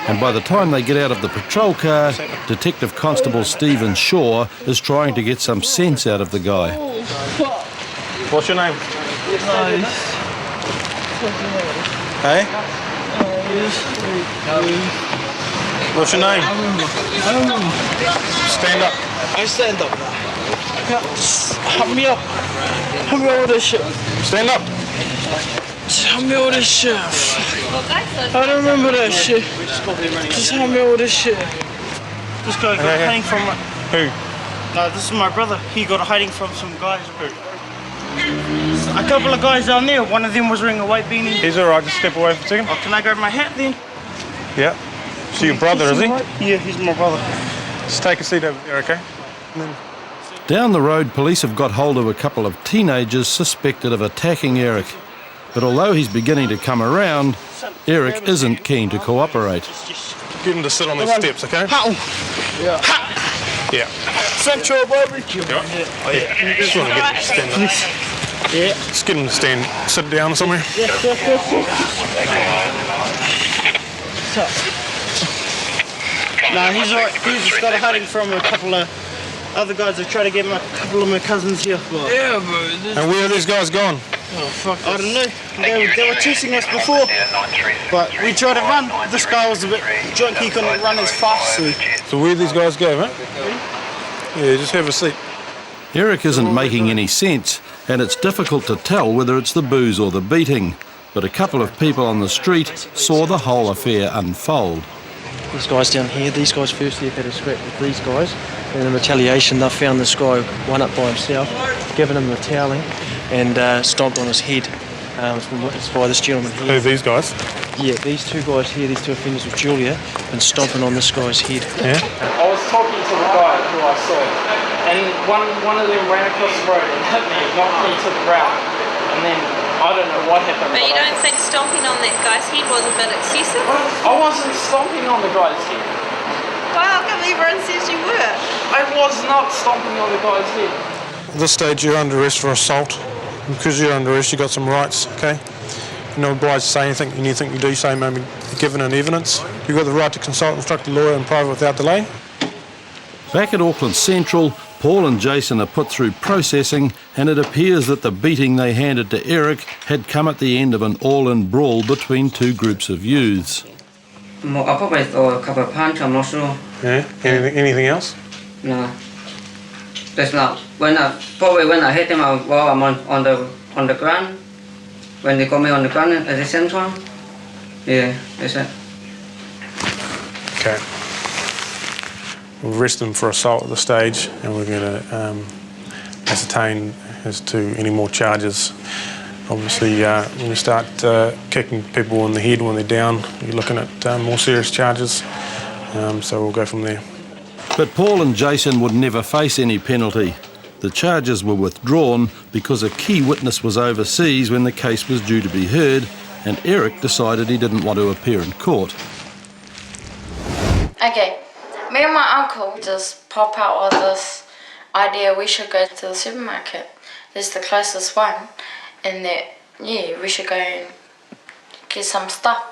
and by the time they get out of the patrol car, Detective Constable Stephen Shaw is trying to get some sense out of the guy. What's your name? Hey? What's your name? Stand up. I stand up. Help me up. Help me all this shit. Stand up. Help me all this shit. I don't remember that shit. Just help me all this shit. This guy got hiding from... Who? No, this is my brother. He got hiding from some guys. A couple of guys down there. One of them was wearing a white beanie. He's alright, just step away for a second. Oh, can I grab my hat then? Yeah. So your brother, is he? Yeah, he's my brother. Just take a seat over there, okay? Down the road, police have got hold of a couple of teenagers suspected of attacking Eric. But although he's beginning to come around, Eric isn't keen to cooperate. Get him to sit on those steps, okay? Yeah. Yeah. Central, baby. Oh, yeah. Just want to get him to stand up. Yeah. Just get him to stand, sit down somewhere. No, he's alright. He's just got a hiding from a couple of other guys that try to get a couple of my cousins here. Yeah, bro. And where are these guys gone? Oh, fuck. I don't know. They were chasing us before, but we tried to run. This guy was a bit drunk. He couldn't run as fast. So where these guys go, huh? Yeah, just have a seat. Eric isn't making any sense, and it's difficult to tell whether it's the booze or the beating. But a couple of people on the street saw the whole affair unfold. These guys down here, these guys firstly have had a scrap with these guys, and in retaliation they found this guy one up by himself, given him the toweling and stomped on his head. It's been witnessed by this gentleman here. Who are these guys? Yeah, these two guys here, these two offenders with Julia, been stomping on this guy's head. Yeah? I was talking to the guy who I saw, and one of them ran across the road and hit me, knocked me to the ground, and then I don't know what happened. But you don't think stomping on that guy's head was a bit excessive? I wasn't stomping on the guy's head. Well, how come everyone says you were? I was not stomping on the guy's head. At this stage, you're under arrest for assault. Because you're under arrest, you've got some rights, okay? You're not obliged to say anything. Anything you do say may be given in evidence. You've got the right to consult and instruct a lawyer in private without delay. Back at Auckland Central, Paul and Jason are put through processing, and it appears that the beating they handed to Eric had come at the end of an all-in brawl between two groups of youths. I probably threw a couple of punches, I'm not sure. Yeah? Anything else? No. That's not. Probably when I hit him while I'm on the ground. When they got me on the ground at the same time. Yeah, that's it. Okay. We'll arrest them for assault at the stage, and we're going to ascertain as to any more charges. Obviously, when you start kicking people in the head when they're down, you're looking at more serious charges, so we'll go from there. But Paul and Jason would never face any penalty. The charges were withdrawn because a key witness was overseas when the case was due to be heard, and Eric decided he didn't want to appear in court. Okay, me and my uncle just pop out with this idea we should go to the supermarket. It's the closest one, and that, yeah, we should go and get some stuff.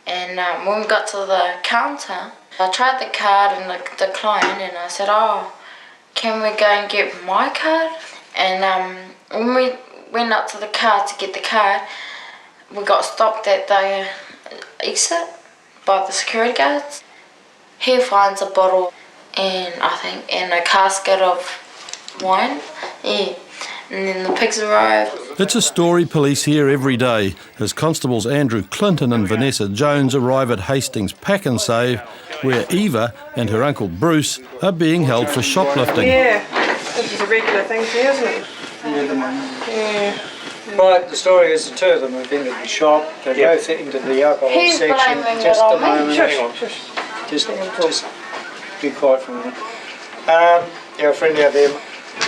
And when we got to the counter, I tried the card and it declined, and I said, oh, can we go and get my card? And when we went up to the car to get the card, we got stopped at the exit by the security guards. He finds a bottle and a casket of wine. Yeah. And then the pigs arrive. It's a story police hear every day as Constables Andrew Clinton and Vanessa Jones arrive at Hastings Pack and Save, where Eva and her uncle Bruce are being held for shoplifting. Yeah, this is a regular thing here, isn't it? Yeah. Right, the story is the two of them have entered the shop. They both entered the alcohol He's section. blaming Just it a on me. moment. Just be quiet for a minute. Our friend out there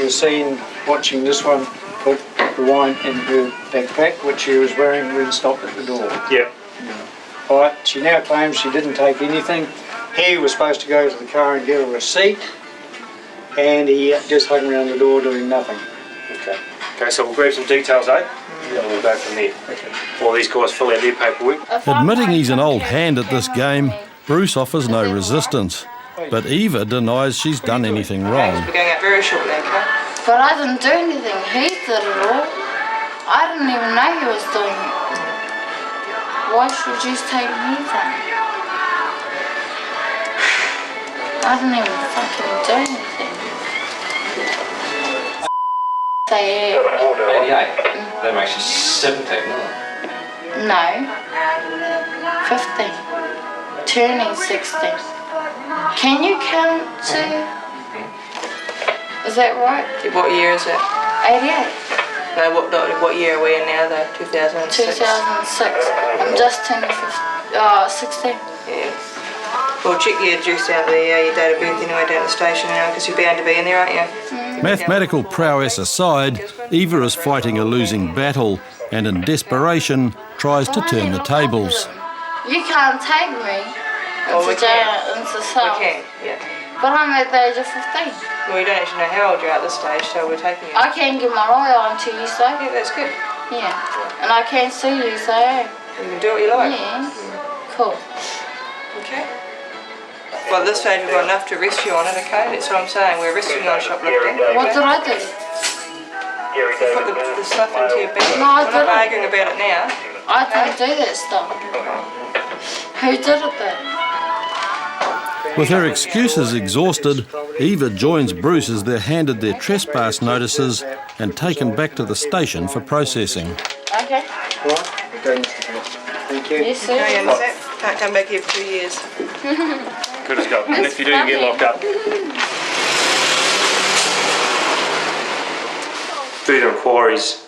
was seen watching this one put the wine in her backpack, which she was wearing when stopped at the door. Yep. Right, she now claims she didn't take anything. He was supposed to go to the car and get a receipt, and he just hung around the door doing nothing. Okay, so we'll grab some details, and we'll go from there. All these guys fill out their paperwork. Admitting he's an old hand at this game, Bruce offers no resistance, but Eva denies she's done anything wrong. We're going out very shortly, okay? But I didn't do anything. He did it all. I didn't even know he was doing it. Why should you take me then? I didn't even fucking do anything. Say 88? That makes you 17, doesn't it? no. 15. Turning 16. Can you count to... Is that right? What year is it? 88. No, what year are we in now though? 2006? 2006. I'm just turning 16. Yeah. Well, check your address out there, your date of birth anyway down at the station now, because you're bound to be in there, aren't you? Mathematical prowess aside, Eva is fighting a losing battle and in desperation tries to turn the tables. You can't take me into jail, into cell. We can, yeah. But I'm at the age of 15. Well, you don't actually know how old you're at this stage, so we're taking you. I can't get my lawyer until you say. Yeah, that's good. Yeah. And I can't sue you, say. You can do what you like. Yeah. Cool. Okay. Well, at this stage we've got enough to arrest you on it, okay? That's what I'm saying. We're arresting you on shoplifting. What did I do? You put the stuff into your bag. No, I We're not didn't. arguing about it now. I didn't do that stuff. Who did it then? With her excuses exhausted, Eva joins Bruce as they're handed their trespass notices and taken back to the station for processing. Okay. Thank you. Yes, sir. Okay, understand? Can't come back here for 2 years. Good as gold. And if you do, you get locked up. Further inquiries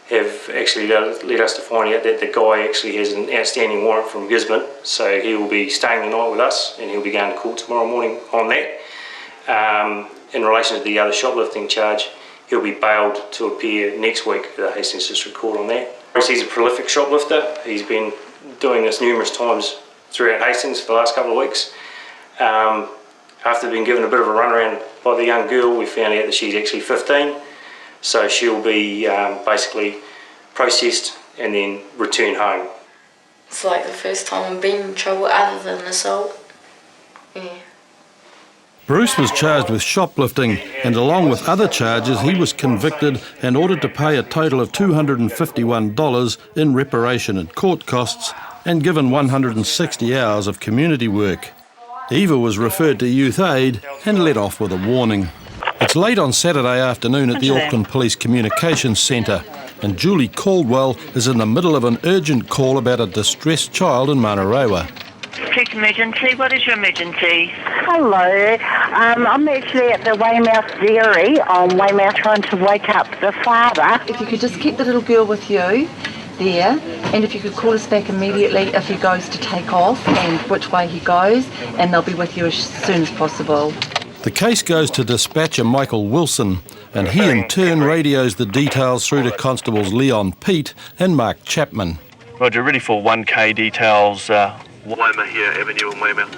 have actually led us to find out that the guy actually has an outstanding warrant from Gisborne, so he will be staying the night with us and he'll be going to court tomorrow morning on that. In relation to the other shoplifting charge, he'll be bailed to appear next week at the Hastings District Court on that. He's a prolific shoplifter. He's been doing this numerous times throughout Hastings for the last couple of weeks. After being given a bit of a runaround by the young girl, we found out that she's actually 15. So she'll be basically processed and then returned home. It's like the first time I've been in trouble other than assault. Yeah. Bruce was charged with shoplifting and along with other charges he was convicted and ordered to pay a total of $251 in reparation and court costs and given 160 hours of community work. Eva was referred to Youth Aid and let off with a warning. It's late on Saturday afternoon at the Auckland Police Communications Centre and Julie Caldwell is in the middle of an urgent call about a distressed child in Manurewa. Police emergency, what is your emergency? Hello, I'm actually at the Weymouth Dairy on Weymouth trying to wake up the father. If you could just keep the little girl with you there, and if you could call us back immediately if he goes to take off and which way he goes, and they'll be with you as soon as possible. The case goes to dispatcher Michael Wilson and he in turn radios the details through to Constables Leon Pete and Mark Chapman. Roger, ready for 1K details. Weymouth here, Avenue in Weymouth.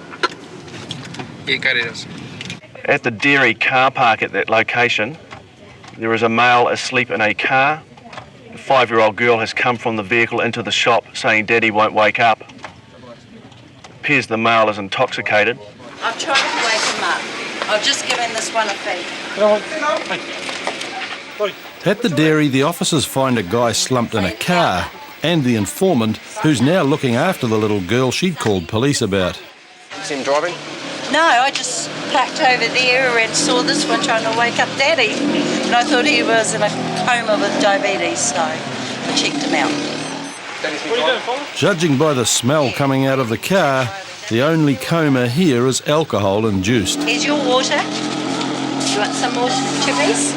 Yeah, go to us. At the dairy car park at that location, there is a male asleep in a car. A 5-year-old girl has come from the vehicle into the shop saying Daddy won't wake up. It appears the male is intoxicated. I'm trying to wake him up. I've just given this one a feed. At the dairy, the officers find a guy slumped in a car and the informant who's now looking after the little girl she'd called police about. See him driving? No, I just parked over there and saw this one trying to wake up Daddy. And I thought he was in a coma with diabetes, so I checked him out. What are you doing, Paul? Judging by the smell coming out of the car, the only coma here is alcohol-induced. Here's your water. Do you want some more chippies?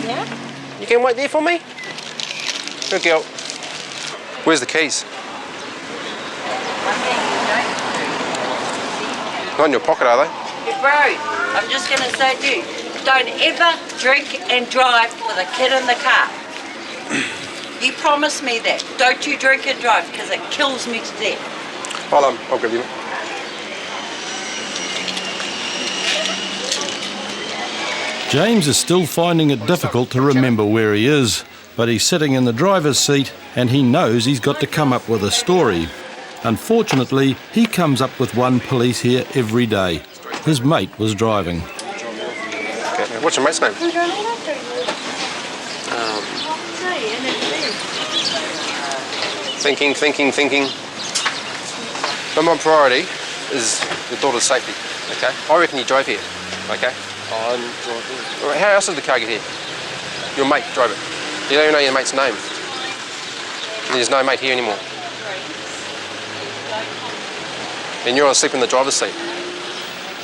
Yeah? You can wait there for me? Good girl. Where's the keys? Not in your pocket, are they? Hey, bro, I'm just going to say to you, don't ever drink and drive with a kid in the car. You promised me that. Don't you drink and drive, because it kills me to death. I'll grab you. James is still finding it difficult to remember where he is, but he's sitting in the driver's seat and he knows he's got to come up with a story. Unfortunately, he comes up with one police here every day. His mate was driving. Okay. What's your mate's name? Thinking. Number one priority is your daughter's safety, okay? I reckon you drove here, okay? I'm driving. Right, how else did the car get here? Your mate drove it. You don't even know your mate's name. There's no mate here anymore. And you're asleep in the driver's seat.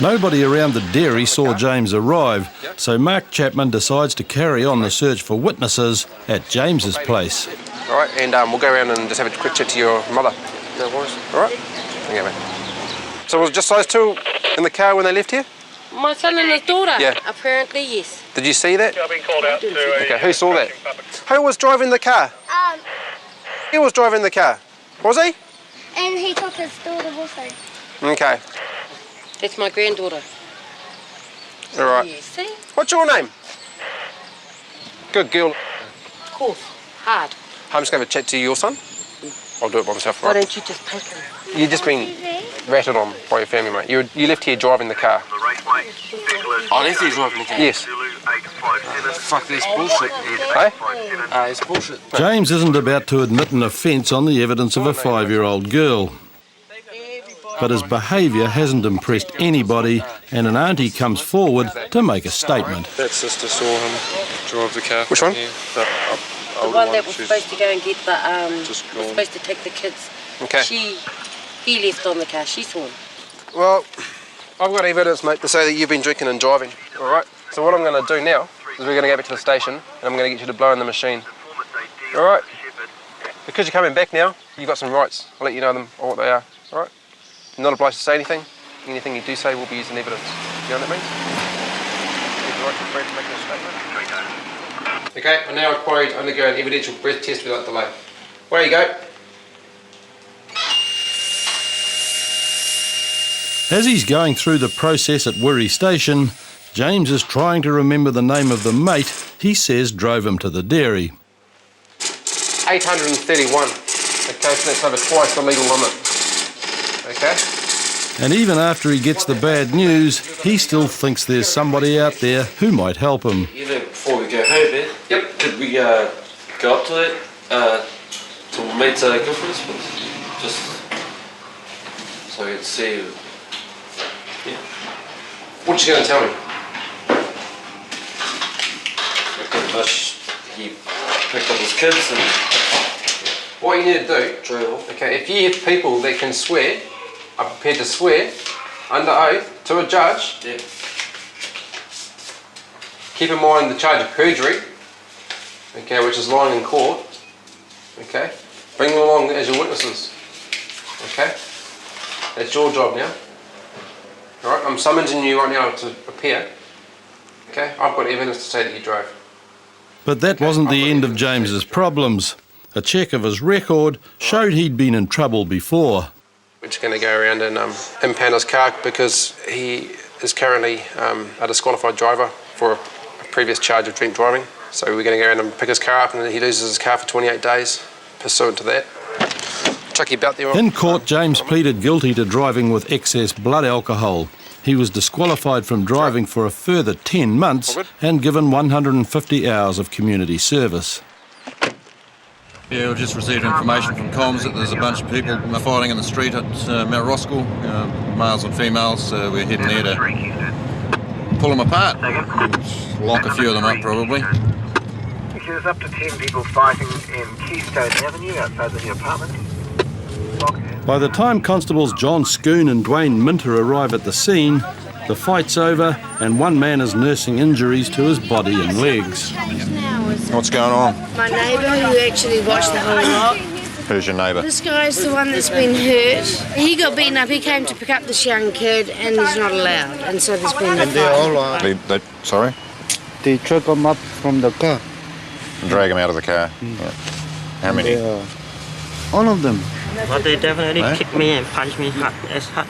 Nobody around the dairy saw James arrive, so Mark Chapman decides to carry on the search for witnesses at James's place. All right, and we'll go around and just have a quick chat to your mother. No worries. All right? Okay, mate. So was it just those two in the car when they left here? My son and his daughter? Yeah. Apparently, yes. Did you see that? I've been called out to Okay, who saw that? Who was driving the car? He was driving the car. Was he? And he took his daughter also. Okay. That's my granddaughter. All right. Yeah, see? What's your name? Good girl. Of course. Hard. I'm just going to chat to your son. I'll do it by myself. Why Right? don't you just take him? You've just been ratted on by your family, mate. You left here driving the car. I left here driving the car? Yes. Fuck, that's bullshit. Hey? It's bullshit. James isn't about to admit an offence on the evidence of a 5-year-old girl. But his behaviour hasn't impressed anybody, and an auntie comes forward to make a statement. That sister saw him drive the car. Which one? The one that was supposed to go and get the, was supposed to take the kids. Okay. He left on the car. She saw him. Well, I've got evidence, mate, to say that you've been drinking and driving, all right? So what I'm going to do now is we're going to go back to the station and I'm going to get you to blow in the machine. All right? Because you're coming back now, you've got some rights. I'll let you know them or what they are, all right? You're not obliged to say anything. Anything you do say will be used in evidence. You know what that means? You have the right to free to make a statement. Okay, I now require you to undergo an evidential breath test without delay. Away you go. As he's going through the process at Wirrie Station, James is trying to remember the name of the mate he says drove him to the dairy. 831. Okay, so that's over twice the legal limit. Okay? And even after he gets the bad news, he still thinks there's somebody out there who might help him. You know, before we go home, man. Yep. Could we go up to that, to meet Griffiths, please? Just so we can see. Yeah. What you going to tell me? He picked up his kids and what you need to do, drove off. okay, if you have people that can swear, are prepared to swear under oath to a judge, yeah. Keep in mind the charge of perjury, okay, which is lying in court, okay, bring them along as your witnesses, okay, that's your job now, alright, I'm summoning you right now to appear, okay, I've got evidence to say that you drove. But that wasn't the end of James's problems. A check of his record showed he'd been in trouble before. We're just going to go around and impound his car because he is currently a disqualified driver for a previous charge of drink driving. So we're going to go around and pick his car up and he loses his car for 28 days pursuant to that. Chuck your belt there. In court, James pleaded guilty to driving with excess blood alcohol. He was disqualified from driving for a further 10 months and given 150 hours of community service. Yeah, we just received information from comms that there's a bunch of people fighting in the street at Mount Roskill, males and females, so we're heading there to pull them apart, and lock a few of them up probably. There's up to 10 people fighting in Keystone Avenue outside the new apartment. By the time constables John Schoon and Dwayne Minter arrive at the scene, the fight's over and one man is nursing injuries to his body and legs. What's going on? My neighbour who actually watched the whole lot. Who's your neighbour? This guy's the one that's been hurt. He got beaten up. He came to pick up this young kid and he's not allowed. And so there's been a fight. Sorry? They took him up from the car. Drag him out of the car? Yeah. How many? All of them. But they definitely kicked me and punched me hard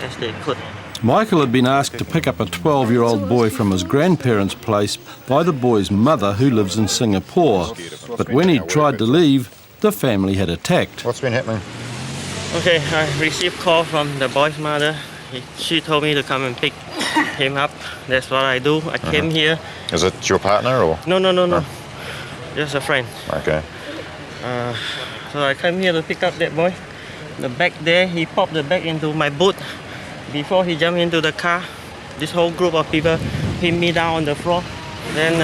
as they could. Michael had been asked to pick up a 12-year-old boy from his grandparents' place by the boy's mother who lives in Singapore. But when he tried to leave, the family had attacked. What's been happening? Okay, I received call from the boy's mother. She told me to come and pick him up. That's what I do. I came here. Is it your partner or? No. Just a friend. Okay. So I came here to pick up that boy. The bag there, he popped the bag into my boot. Before he jumped into the car, this whole group of people pinned me down on the floor. Then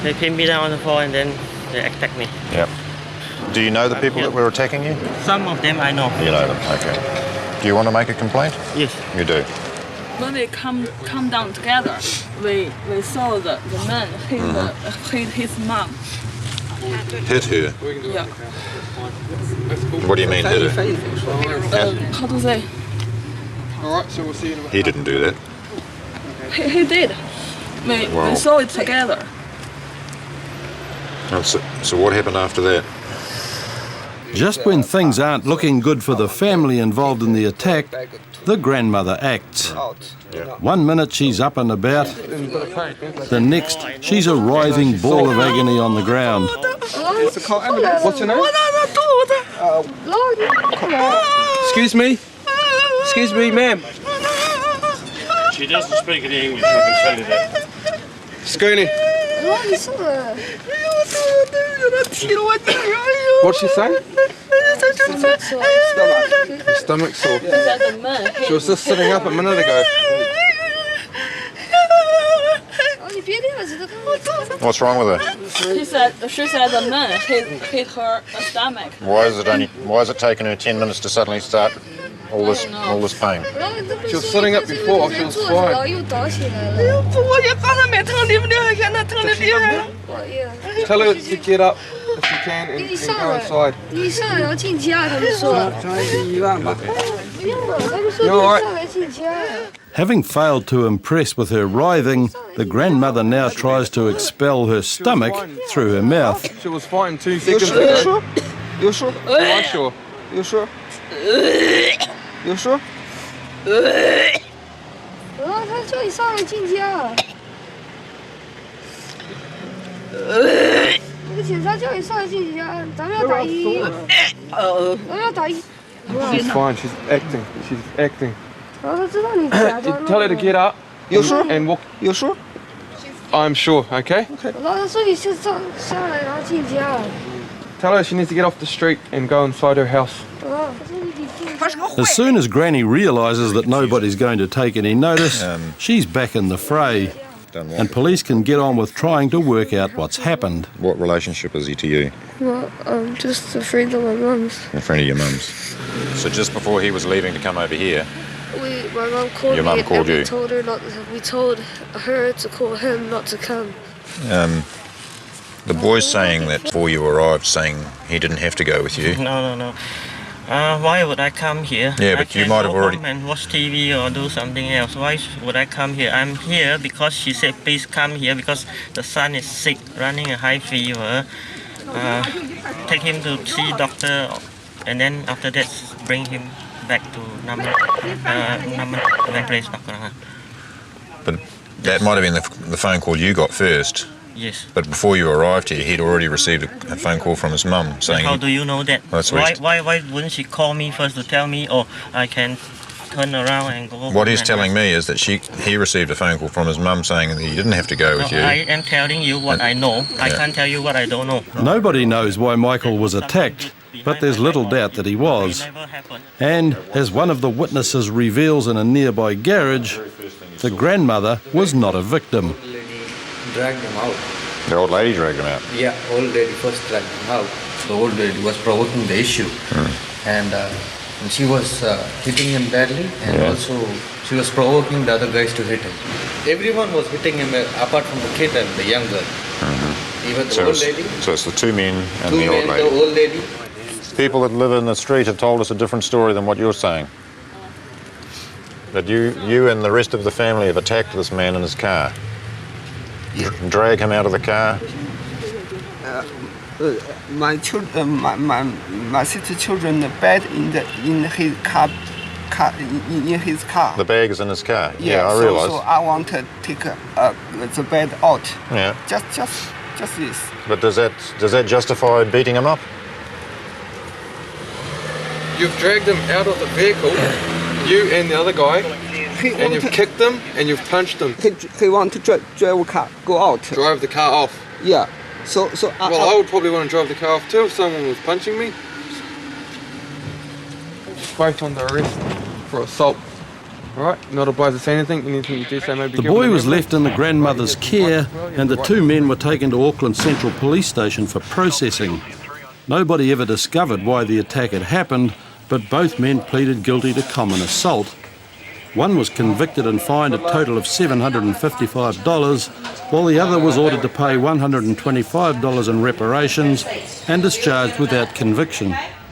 they pinned me down on the floor and then they attacked me. Yep. Do you know the people that were attacking you? Some of them I know. You know them, okay. Do you want to make a complaint? Yes. You do? When we come down together, we saw the man hit his mom. Hit her? Yeah. What do you mean hit her? How to say? Alright, so we'll see you in a minute. He didn't do that. He did. We saw it together. Oh, so what happened after that? Just when things aren't looking good for the family involved in the attack, the grandmother acts. 1 minute she's up and about, the next she's a writhing ball of agony on the ground. What's your name? Excuse me? Excuse me, ma'am. She doesn't speak any English, I can tell you that. Scooney. What's she saying? Her stomach's sore. She was just sitting up a minute ago. What's wrong with her? She said the man hit her stomach. Why is it taking her 10 minutes to suddenly start all this pain? She was sitting up before, she was fine. Tell her to get up if she can and go inside. You alright? Having failed to impress with her writhing, the grandmother now tries to expel her stomach through her mouth. She was fine 2 seconds ago. You sure? I'm sure. You sure? You sure? She's fine, she's acting. Tell her to get up. You sure? And walk. You sure? I'm sure, okay? Tell her she needs to get off the street and go inside her house. As soon as Granny realises that nobody's going to take any notice, she's back in the fray. And police can get on with trying to work out what's happened. What relationship is he to you? Well, I'm just a friend of my mum's. A friend of your mum's. So just before he was leaving to come over here, my mum called your me mum called and you. we told her to call him not to come. The boy's saying that before you arrived, saying he didn't have to go with you. No. Why would I come here? Yeah, but you might have already... I can go home and watch TV or do something else. Why would I come here? I'm here because she said please come here because the son is sick, running a high fever. Take him to see doctor and then after that bring him back to Naman place. But that might have been the phone call you got first. Yes. But before you arrived here, he'd already received a phone call from his mum saying... How do you know that? Why wouldn't she call me first to tell me, or I can turn around and go... What he's telling me is that he received a phone call from his mum saying that he didn't have to go with you. I am telling you what I know. I can't tell you what I don't know. Nobody knows why Michael was attacked, but there's little doubt that he was. And, as one of the witnesses reveals in a nearby garage, the grandmother was not a victim. Dragged him out. The old lady dragged him out? Yeah, old lady first dragged him out. The old lady was provoking the issue. And she was hitting him badly, and also she was provoking the other guys to hit him. Everyone was hitting him apart from the kid and the young girl. Even the old lady. So it's the two men and the old lady. The old lady. People that live in the street have told us a different story than what you're saying. That you and the rest of the family have attacked this man in his car. Drag him out of the car. My children, my sister's children, the bed in his car. In his car. The bag is in his car. Yeah, I realise. So I want to take the bed out. Yeah. Just this. But does that justify beating him up? You've dragged him out of the vehicle, you and the other guy, and you've kicked him and you've punched him. He want to drive car, go out. Drive the car off? Yeah. Well, I would probably want to drive the car off too if someone was punching me. Both under arrest for assault. Alright, not obliged to say anything you do say maybe. The boy was left in the grandmother's care and the two men were taken to Auckland Central Police Station for processing. Nobody ever discovered why the attack had happened, but both men pleaded guilty to common assault. One was convicted and fined a total of $755, while the other was ordered to pay $125 in reparations and discharged without conviction.